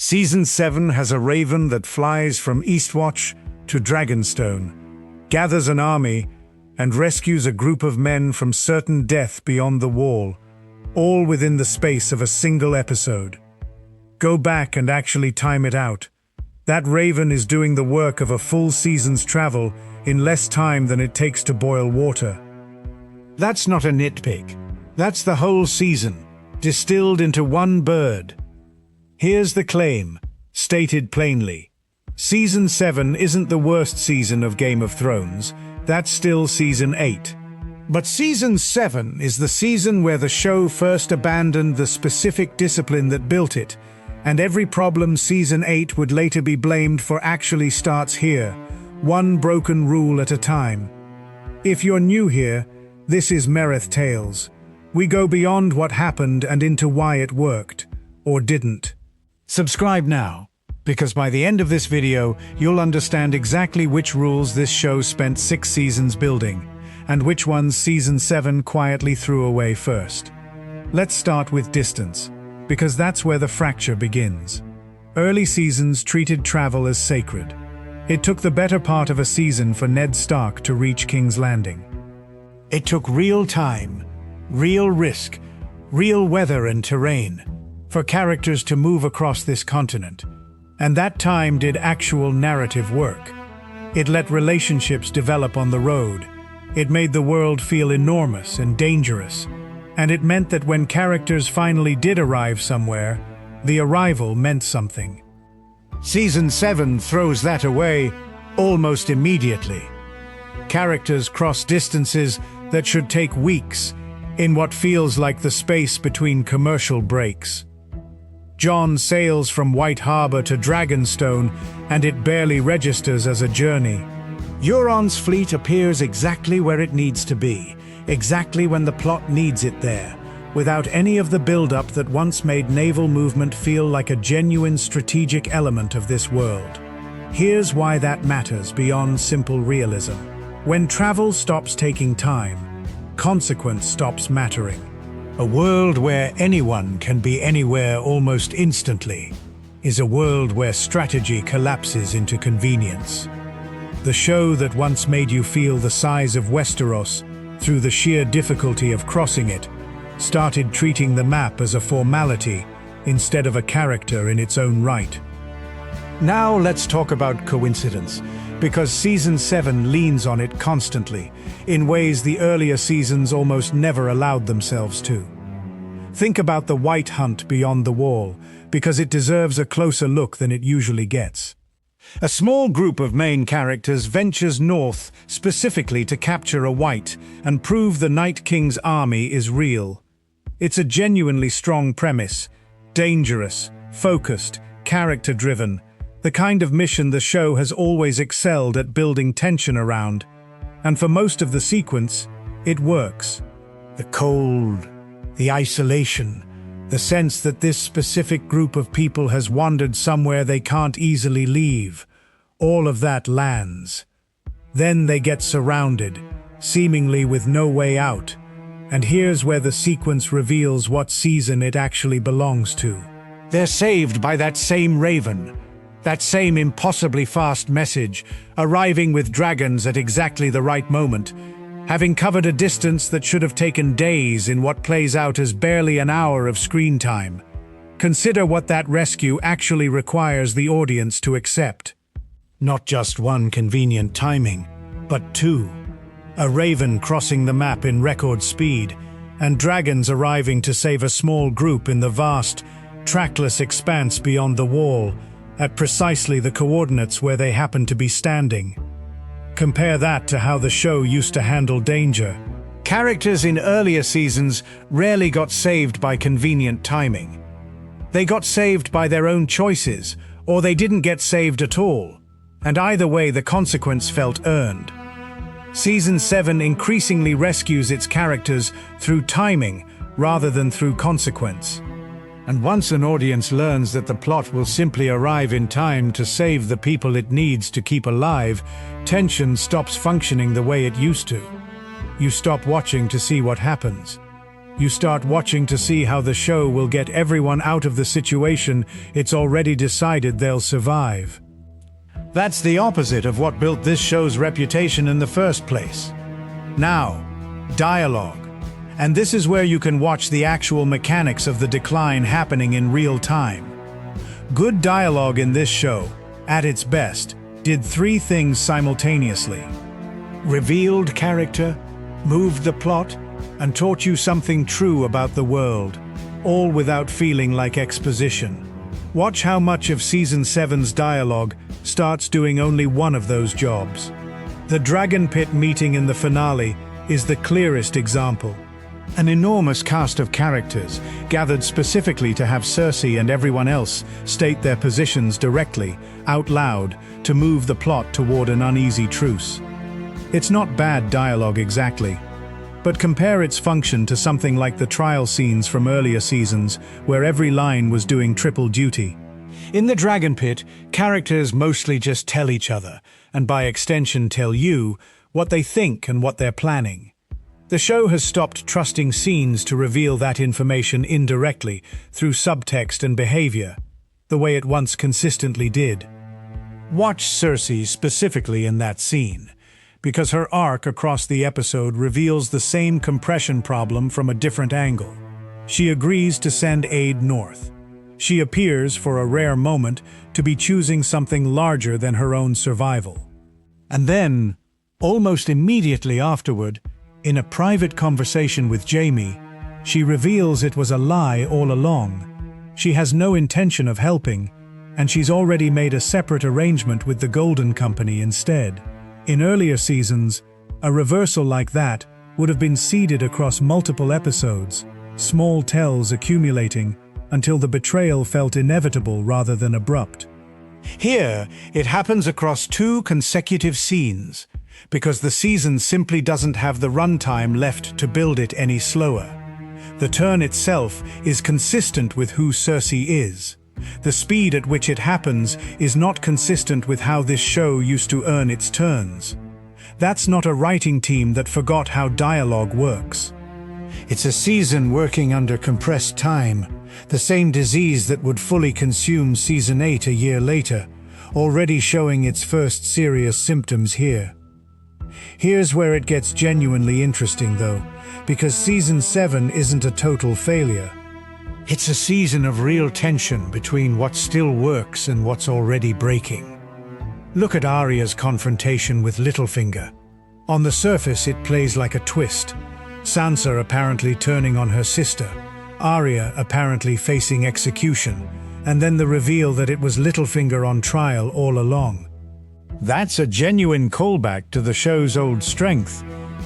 Season 7 has a raven that flies from Eastwatch to Dragonstone, gathers an army, and rescues a group of men from certain death beyond the wall, all within the space of a single episode. Go back and actually time it out. That raven is doing the work of a full season's travel in less time than it takes to boil water. That's not a nitpick. That's the whole season, distilled into one bird. Here's the claim, stated plainly. Season 7 isn't the worst season of Game of Thrones. That's still Season 8. But Season 7 is the season where the show first abandoned the specific discipline that built it, and every problem Season 8 would later be blamed for actually starts here, one broken rule at a time. If you're new here, this is Mereth Tales. We go beyond what happened and into why it worked, or didn't. Subscribe now, because by the end of this video, you'll understand exactly which rules this show spent 6 seasons building, and which ones Season 7 quietly threw away first. Let's start with distance, because that's where the fracture begins. Early seasons treated travel as sacred. It took the better part of a season for Ned Stark to reach King's Landing. It took real time, real risk, real weather and terrain, for characters to move across this continent. And that time did actual narrative work. It let relationships develop on the road. It made the world feel enormous and dangerous. And it meant that when characters finally did arrive somewhere, the arrival meant something. Season 7 throws that away almost immediately. Characters cross distances that should take weeks, in what feels like the space between commercial breaks. Jon sails from White Harbor to Dragonstone, and it barely registers as a journey. Euron's fleet appears exactly where it needs to be, exactly when the plot needs it there, without any of the build-up that once made naval movement feel like a genuine strategic element of this world. Here's why that matters beyond simple realism. When travel stops taking time, consequence stops mattering. A world where anyone can be anywhere almost instantly is a world where strategy collapses into convenience. The show that once made you feel the size of Westeros through the sheer difficulty of crossing it started treating the map as a formality instead of a character in its own right. Now let's talk about coincidence, because Season 7 leans on it constantly, in ways the earlier seasons almost never allowed themselves to. Think about the White Hunt beyond the wall, because it deserves a closer look than it usually gets. A small group of main characters ventures north specifically to capture a White and prove the Night King's army is real. It's a genuinely strong premise, dangerous, focused, character-driven, the kind of mission the show has always excelled at building tension around. And for most of the sequence, it works. The cold, the isolation, the sense that this specific group of people has wandered somewhere they can't easily leave, all of that lands. Then they get surrounded, seemingly with no way out. And here's where the sequence reveals what season it actually belongs to. They're saved by that same raven, that same impossibly fast message, arriving with dragons at exactly the right moment, having covered a distance that should have taken days in what plays out as barely an hour of screen time. Consider what that rescue actually requires the audience to accept. Not just one convenient timing, but 2. A raven crossing the map in record speed, and dragons arriving to save a small group in the vast, trackless expanse beyond the wall, at precisely the coordinates where they happen to be standing. Compare that to how the show used to handle danger. Characters in earlier seasons rarely got saved by convenient timing. They got saved by their own choices, or they didn't get saved at all, and either way the consequence felt earned. Season 7 increasingly rescues its characters through timing rather than through consequence. And once an audience learns that the plot will simply arrive in time to save the people it needs to keep alive, tension stops functioning the way it used to. You stop watching to see what happens. You start watching to see how the show will get everyone out of the situation it's already decided they'll survive. That's the opposite of what built this show's reputation in the first place. Now, dialogue. And this is where you can watch the actual mechanics of the decline happening in real time. Good dialogue in this show, at its best, did three things simultaneously. Revealed character, moved the plot, and taught you something true about the world, all without feeling like exposition. Watch how much of Season 7's dialogue starts doing only one of those jobs. The Dragon Pit meeting in the finale is the clearest example. An enormous cast of characters gathered specifically to have Cersei and everyone else state their positions directly, out loud, to move the plot toward an uneasy truce. It's not bad dialogue exactly, but compare its function to something like the trial scenes from earlier seasons, where every line was doing triple duty. In the Dragon Pit, characters mostly just tell each other, and by extension tell you, what they think and what they're planning. The show has stopped trusting scenes to reveal that information indirectly through subtext and behavior, the way it once consistently did. Watch Cersei specifically in that scene, because her arc across the episode reveals the same compression problem from a different angle. She agrees to send aid north. She appears, for a rare moment, to be choosing something larger than her own survival. And then, almost immediately afterward, in a private conversation with Jaime, she reveals it was a lie all along. She has no intention of helping, and she's already made a separate arrangement with the Golden Company instead. In earlier seasons, a reversal like that would have been seeded across multiple episodes, small tells accumulating until the betrayal felt inevitable rather than abrupt. Here, it happens across 2 consecutive scenes, because the season simply doesn't have the runtime left to build it any slower. The turn itself is consistent with who Cersei is. The speed at which it happens is not consistent with how this show used to earn its turns. That's not a writing team that forgot how dialogue works. It's a season working under compressed time, the same disease that would fully consume Season 8 a year later, already showing its first serious symptoms here. Here's where it gets genuinely interesting though, because Season 7 isn't a total failure. It's a season of real tension between what still works and what's already breaking. Look at Arya's confrontation with Littlefinger. On the surface it plays like a twist. Sansa apparently turning on her sister, Arya apparently facing execution, and then the reveal that it was Littlefinger on trial all along. That's a genuine callback to the show's old strength.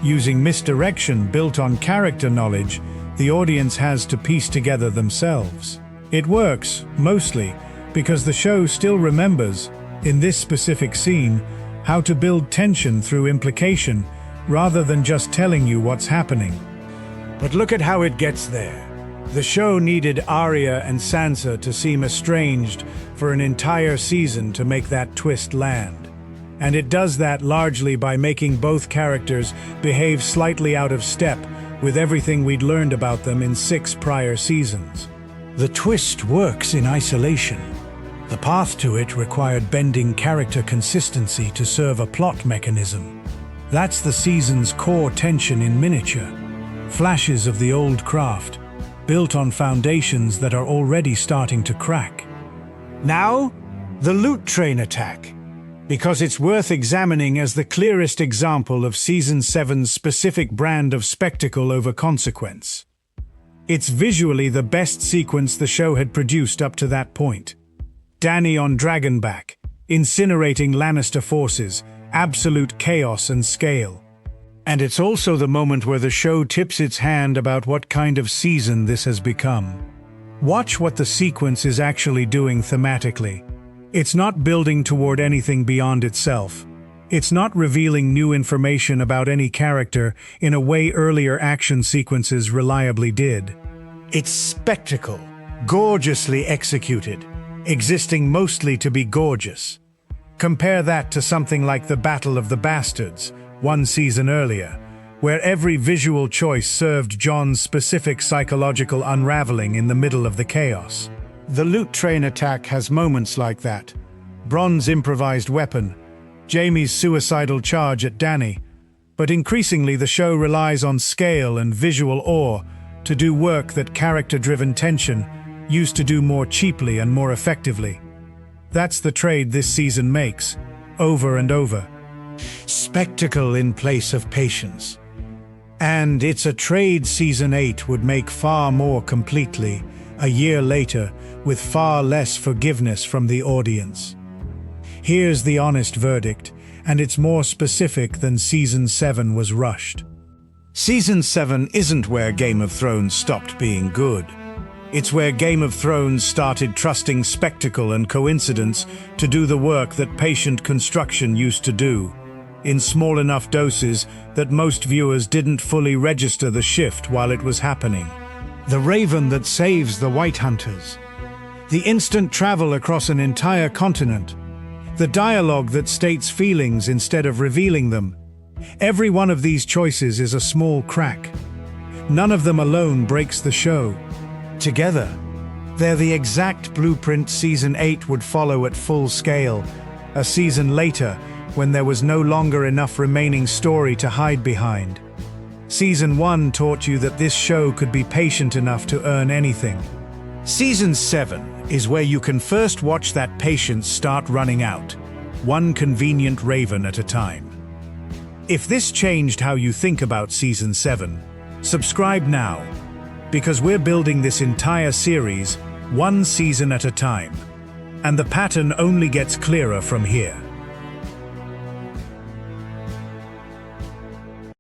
Using misdirection built on character knowledge the audience has to piece together themselves. It works, mostly, because the show still remembers, in this specific scene, how to build tension through implication, rather than just telling you what's happening. But look at how it gets there. The show needed Arya and Sansa to seem estranged for an entire season to make that twist land. And it does that largely by making both characters behave slightly out of step with everything we'd learned about them in 6 prior seasons. The twist works in isolation. The path to it required bending character consistency to serve a plot mechanism. That's the season's core tension in miniature. Flashes of the old craft, built on foundations that are already starting to crack. Now, the loot train attack, because it's worth examining as the clearest example of Season 7's specific brand of spectacle over consequence. It's visually the best sequence the show had produced up to that point. Dany on Dragonback, incinerating Lannister forces, absolute chaos and scale. And it's also the moment where the show tips its hand about what kind of season this has become. Watch what the sequence is actually doing thematically. It's not building toward anything beyond itself. It's not revealing new information about any character in a way earlier action sequences reliably did. It's spectacle, gorgeously executed, existing mostly to be gorgeous. Compare that to something like the Battle of the Bastards, 1 season earlier, where every visual choice served Jon's specific psychological unraveling in the middle of the chaos. The loot train attack has moments like that. Bronn's improvised weapon, Jaime's suicidal charge at Dany, but increasingly the show relies on scale and visual awe to do work that character-driven tension used to do more cheaply and more effectively. That's the trade this season makes, over and over. Spectacle in place of patience. And it's a trade Season 8 would make far more completely, a year later, with far less forgiveness from the audience. Here's the honest verdict, and it's more specific than Season 7 was rushed. Season 7 isn't where Game of Thrones stopped being good. It's where Game of Thrones started trusting spectacle and coincidence to do the work that patient construction used to do, in small enough doses that most viewers didn't fully register the shift while it was happening. The raven that saves the White Hunters. The instant travel across an entire continent. The dialogue that states feelings instead of revealing them. Every one of these choices is a small crack. None of them alone breaks the show. Together, they're the exact blueprint Season 8 would follow at full scale, a season later when there was no longer enough remaining story to hide behind. Season 1 taught you that this show could be patient enough to earn anything. Season 7 is where you can first watch that patience start running out, one convenient raven at a time. If this changed how you think about Season 7, subscribe now, because we're building this entire series one season at a time, and the pattern only gets clearer from here.